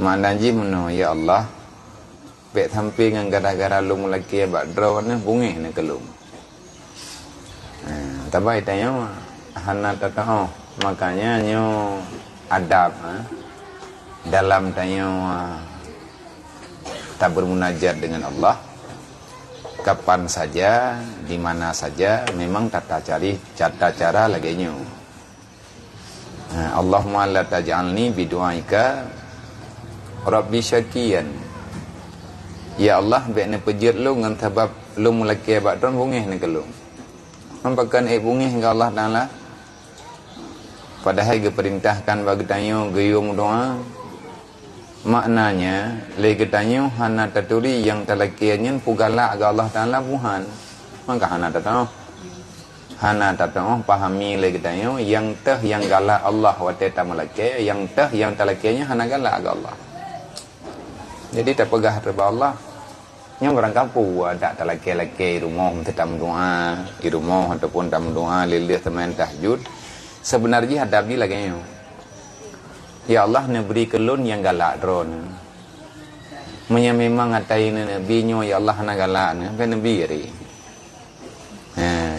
Maknanya meno ya Allah bek thampi ngan gara-gara lu mulaki bak draw ne bungih ne kelum. Tabai tanya hana tatao makanya nyo adab dalam tanya tak bermunajat dengan Allah kapan saja di mana saja memang tata cara lagi nyo. Allahumma la taj'alni bidu'aika Rabbi syakiyan. Ya Allah bek ne pejir lu ngan sebab lu mulaki bak dron bungih ne kelum. Mempakan bungih ke Allah Ta'ala padahal diperintahkan bagi tanyo gayung doa maknanya lagi tanyo hana taturi yang talakiannya pugala ke Allah Ta'ala buhan maka hana tatao pahami lagi tanyo yang yang galak Allah wateta malaki yang yang talakiannya hana galak ke Allah jadi tak pegah terba Allah yang orang kampung ada laki-laki rumah tetap doa di rumah ataupun tam doa lilih teman tahajud sebenarnya ada bila kayaknya ya Allah ne beri kelun yang galak drone menya memang atai nabi nyo ya Allah na galak ne kan nabi ri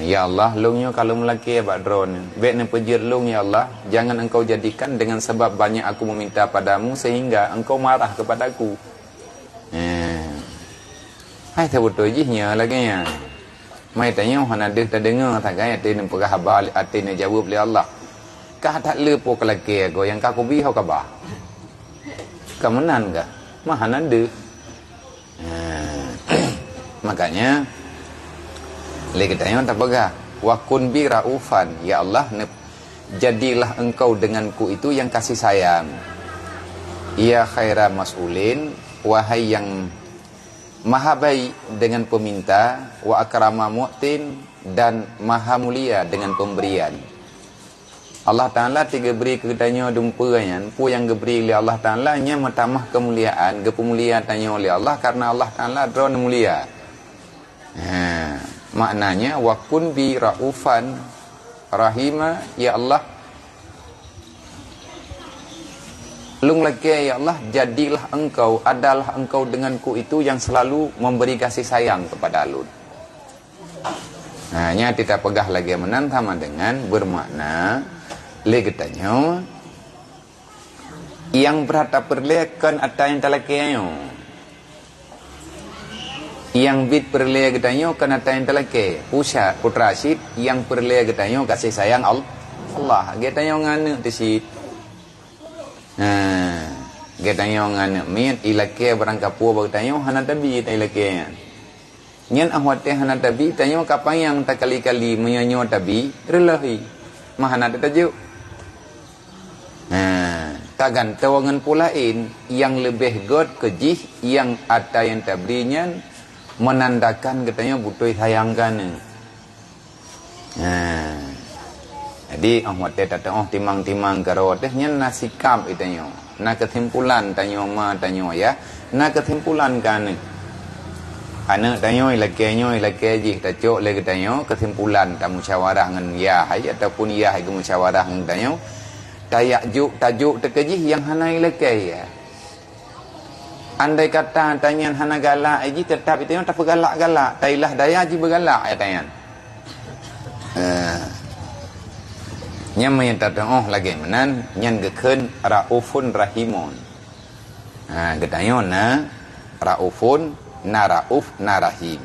ya Allah lungnyo kalau melaki abak drone bek ne pejir lung ya Allah jangan engkau jadikan dengan sebab banyak aku meminta padamu sehingga engkau marah kepadaku. Hai tahu betul jihnya lagi ya. Mai tanya hana deh tak dengar tak gaya ati nan pegah habal ati nan jawab oleh Allah. Kah tak lepo kelaki aku yang kaku biho kabah. Kemenan ke? Mah hana deh. Makanya lagi tanya tak pegah. Wa kun bi raufan ya Allah jadilah engkau denganku itu yang kasih sayang. Ya khaira mas'ulin wahai yang maha baik dengan peminta wa akrama mu'tin dan maha mulia dengan pemberian. Allah Ta'ala tiga beri ketanya dumpuannya pu yang diberi oleh Allah Ta'ala nya metamah kemuliaan kepemuliaan tanya oleh Allah karena Allah Ta'ala drone mulia. Maknanya wa kun bi raufan rahima ya Allah lung lagi ya Allah jadilah engkau adalah engkau denganku itu yang selalu memberi kasih sayang kepada alun. Hanya kita pegah lagi menantama dengan bermakna legetanya yang berhata perlekan atau yang talakianyo yang bit perle getanyo kan atau yang talaki putra Syed yang perle getanyo kasih sayang Allah getanyo ngane tisit. Getanya ngan mian ilake barang kapua bag tanyo hana tabi ta ilake nyan ahwate hana tabi tanyo kapan yang tak kali-kali menyanyo tabi relahi mahana tajuk tagan tawangan pulain yang lebih god kejih yang ada yang tabrinya menandakan getanya butuh sayangkan jadi ahwate tatao timang-timang karo teh nyan nasikam itanyo na kesimpulan tanyo ma tanyo ya na kesimpulan kan ana tanyo ilake ji tajuk le tanyo kesimpulan ta musyawarah ngan ya hai ataupun ya hai musyawarah ngan tanyo tajuk terkejih yang hana ilake ya andai kata tanyan hana galak ji tetap itu tak bergalak-galak tailah daya ji bergalak ya tanyan yang menyatakan lagi menan yang geken raufun rahimun gedayon na raufun na rauf na rahim